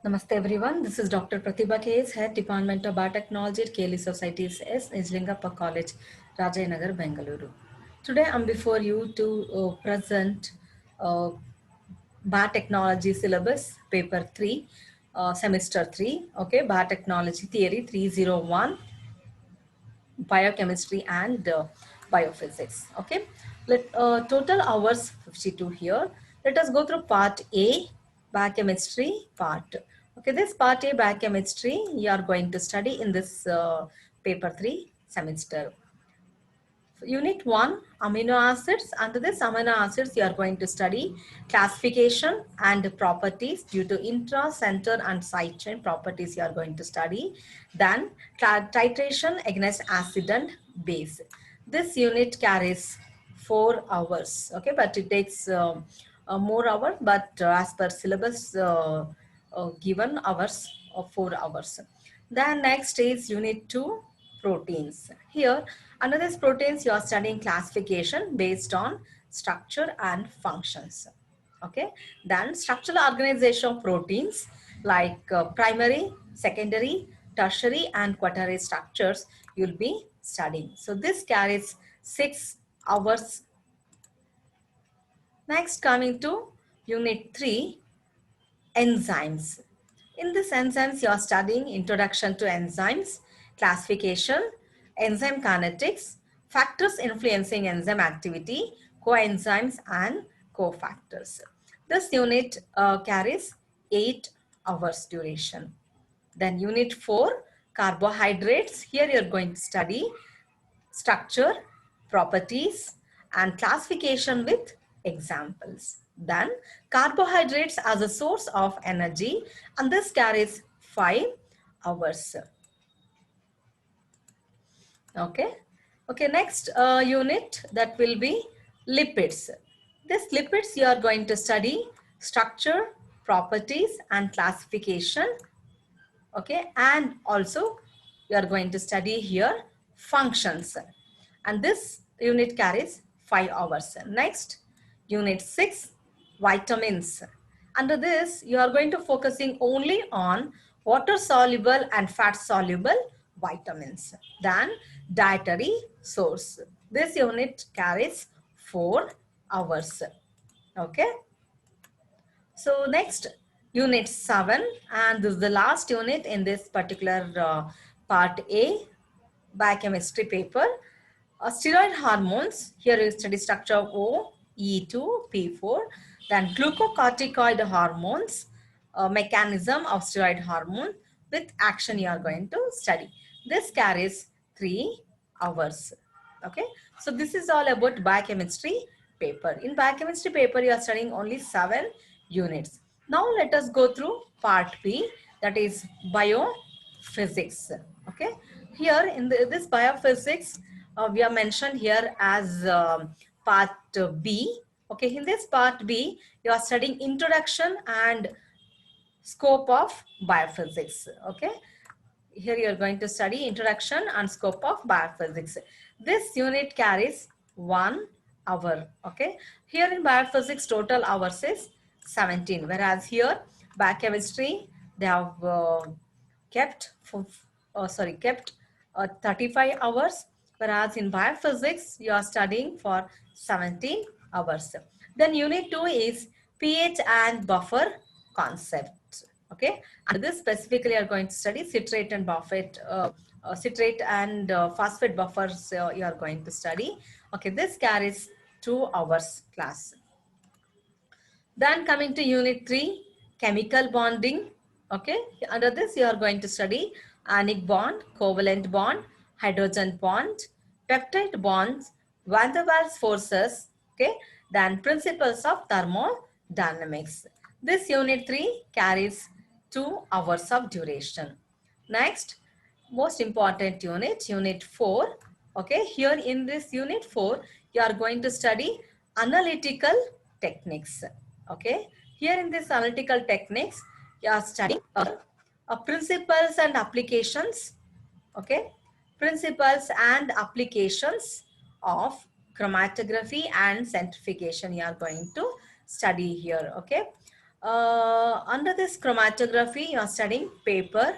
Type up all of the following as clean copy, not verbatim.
Namaste everyone. This is Dr. Pratibha K.S., Head Department of Biotechnology at KLE Societies S. Nijlingappa College, Rajayanagar, Bengaluru. Today I'm before you to present uh, Biotechnology syllabus, paper 3, semester 3, okay, Biotechnology Theory 301, biochemistry and biophysics. Okay, total hours 52 here. Let us go through part A, biochemistry part. Okay, this part A, biochemistry, you are going to study in this paper 3 semester. Unit 1, amino acids. Under this amino acids, you are going to study classification and properties due to intra, center and side chain properties you are going to study. Then titration against acid and base. This unit carries 4 hours, okay, but it takes more hour, but as per syllabus given hours of 4 hours. Then next is unit 2, proteins. Here, under this proteins, you are studying classification based on structure and functions. Okay. Then structural organization of proteins like primary, secondary, tertiary, and quaternary structures you'll be studying. So this carries 6 hours. Next, coming to unit 3, enzymes. In this enzymes, you are studying introduction to enzymes, classification, enzyme kinetics, factors influencing enzyme activity, coenzymes and cofactors. This unit carries 8 hours duration. Then unit 4, carbohydrates. Here you are going to study structure, properties, and classification with examples. Then carbohydrates as a source of energy, and this carries 5 hours. Okay. Okay, next unit that will be lipids. This lipids you are going to study structure, properties, and classification. Okay, and also you are going to study here functions, and this unit carries 5 hours. Next, unit 6, vitamins. Under this you are going to focusing only on water soluble and fat soluble vitamins. Then dietary source, this unit carries 4 hours. Okay, so next, unit 7, and this is the last unit in this particular part A, biochemistry paper. Steroid hormones, here is study structure of O, E2, P4, then glucocorticoid hormones, mechanism of steroid hormone with action you are going to study. This carries 3 hours. Okay, so this is all about biochemistry paper. In biochemistry paper, you are studying only 7 units. Now let us go through part B, that is biophysics. Okay, here in this biophysics, we are mentioned here as part B. Okay, in this part B, you are studying introduction and scope of biophysics. Okay, here you are going to study introduction and scope of biophysics. This unit carries 1 hour. Okay, here in biophysics total hours is 17, whereas here biochemistry they have kept for, kept 35 hours, whereas in biophysics you are studying for 17 hours. Then unit 2 is pH and buffer concept. Okay, and this specifically are going to study citrate and citrate and phosphate buffers you are going to study. Okay, this carries 2 hours class. Then coming to unit 3, chemical bonding. Okay, under this you are going to study anionic bond, covalent bond, hydrogen bond, peptide bonds, van der Waals forces. Okay, then principles of thermodynamics. This unit 3 carries 2 hours of duration. Next, most important unit, unit 4. Okay, here in this unit 4, you are going to study analytical techniques. Okay, here in this analytical techniques, you are studying principles and applications. Okay, principles and applications of chromatography and centrifugation you are going to study here. Okay, Under this chromatography, you are studying paper,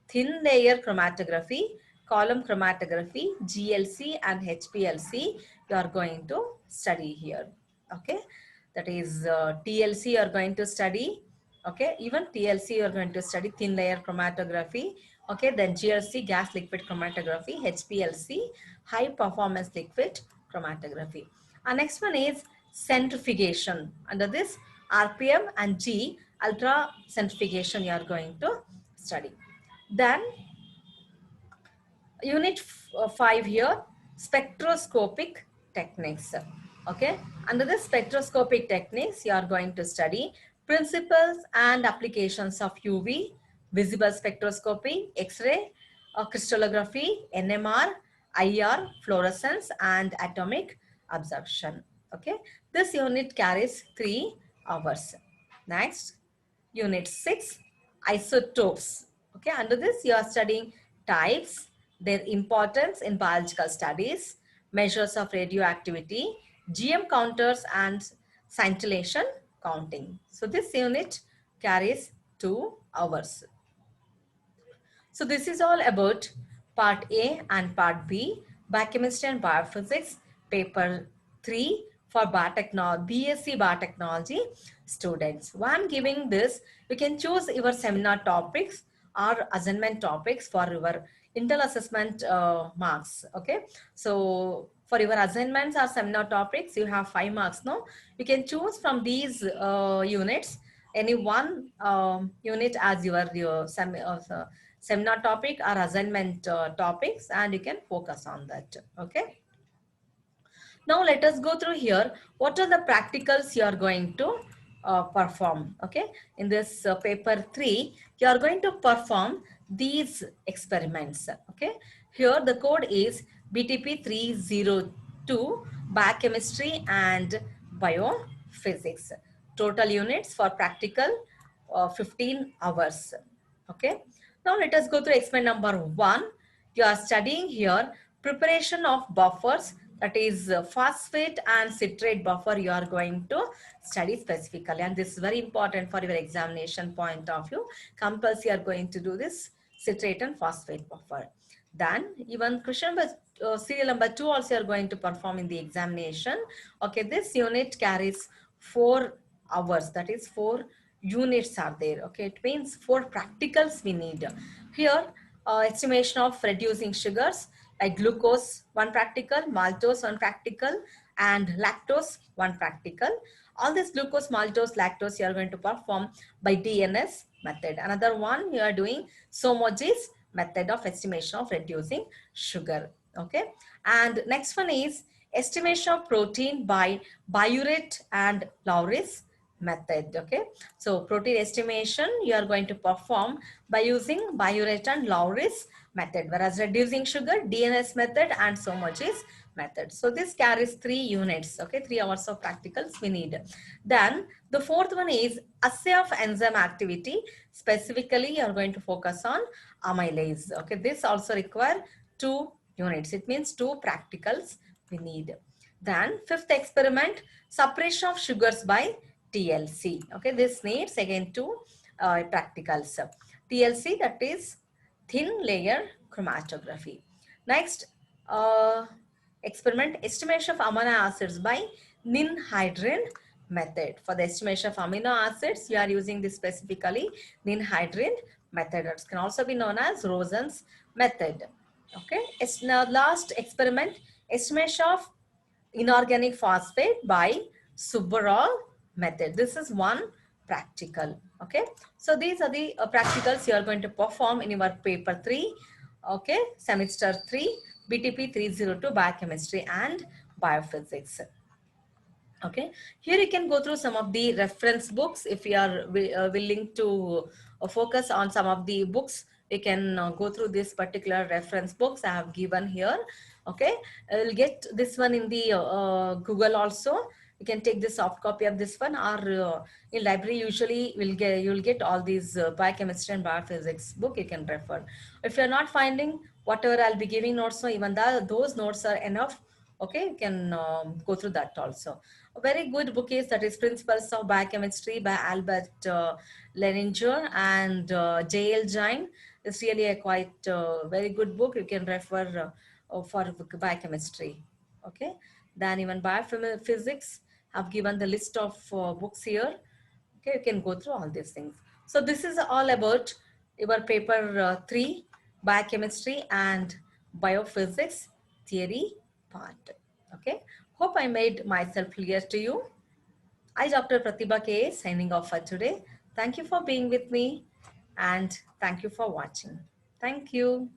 thin layer chromatography, column chromatography, GLC and HPLC. You are going to study here. Okay, that is TLC. You are going to study. Okay, even TLC you are going to study thin layer chromatography. Okay, then GLC, gas liquid chromatography, HPLC, high performance liquid chromatography. Our next one is centrifugation. Under this, RPM and G, ultra centrifugation you are going to study. Then unit 5 here, spectroscopic techniques. Okay, under the spectroscopic techniques you are going to study principles and applications of UV, visible spectroscopy, X-ray, crystallography, NMR, IR, fluorescence and atomic absorption. Okay, this unit carries 3 hours. Next, unit 6, isotopes. Okay, under this you are studying types, their importance in biological studies, measures of radioactivity, GM counters and scintillation counting. So this unit carries 2 hours. So this is all about part A and part B, Biochemistry and Biophysics, paper 3 for BSc Biotechnology students. While I'm giving this, you can choose your seminar topics or assignment topics for your internal assessment marks. Okay, so for your assignments or seminar topics, you have 5 marks now. You can choose from these units any one unit as your seminar topic or assignment topics, and you can focus on that. Okay, now let us go through here what are the practicals you are going to perform. Okay, in this paper 3 you are going to perform these experiments. Okay, here the code is BTP 302, biochemistry and biophysics. Total units for practical 15 hours. Okay, now let us go through experiment number 1. You are studying here preparation of buffers, that is phosphate and citrate buffer you are going to study specifically, and this is very important for your examination point of view. Compulsory you are going to do this citrate and phosphate buffer. Then even question number serial number 2 also you are going to perform in the examination. Okay, this unit carries 4 hours, that is 4 units are there. Okay, it means 4 practicals we need here. Estimation of reducing sugars like glucose 1 practical, maltose 1 practical and lactose 1 practical. All this glucose, maltose, lactose you are going to perform by DNS method. Another one you are doing Somogis method of estimation of reducing sugar. Okay, and next one is estimation of protein by Biuret and Lawrence method. Okay, so protein estimation you are going to perform by using Biuret and Lawrence method, whereas reducing sugar DNS method and Somogis method. So this carries 3 units. Okay, 3 hours of practicals we need. Then the fourth one is assay of enzyme activity. Specifically you are going to focus on amylase. Okay, this also require 2 units. It means 2 practicals we need. Then fifth experiment, separation of sugars by TLC. Okay, this needs again 2 practicals. TLC, that is thin layer chromatography. Next experiment, estimation of amino acids by ninhydrin method. For the estimation of amino acids, you are using this specifically ninhydrin method. It can also be known as Rosen's method. Okay, it's now last experiment, estimation of inorganic phosphate by Subbarol method. This is one practical. Okay, so these are the practicals you are going to perform in your paper 3. Okay, semester 3, BTP 302 biochemistry and biophysics. Okay, here you can go through some of the reference books. If you are willing to focus on some of the books, you can go through this particular reference books I have given here. Okay, you'll get this one in the Google also. You can take the soft copy of this one, or in library usually you'll get all these biochemistry and biophysics book you can refer. If you're not finding whatever I'll be giving notes, so even those notes are enough. Okay, you can go through that also. A very good book is that is Principles of Biochemistry by Albert Leninger and J.L. Jain. It's really a quite very good book. You can refer for biochemistry. Okay. Then even biophysics, I've given the list of books here. Okay, you can go through all these things. So this is all about your paper 3, biochemistry and biophysics theory part. Okay, hope I made myself clear to you. I, Dr. Pratibha K, signing off for today. Thank you for being with me and thank you for watching. Thank you.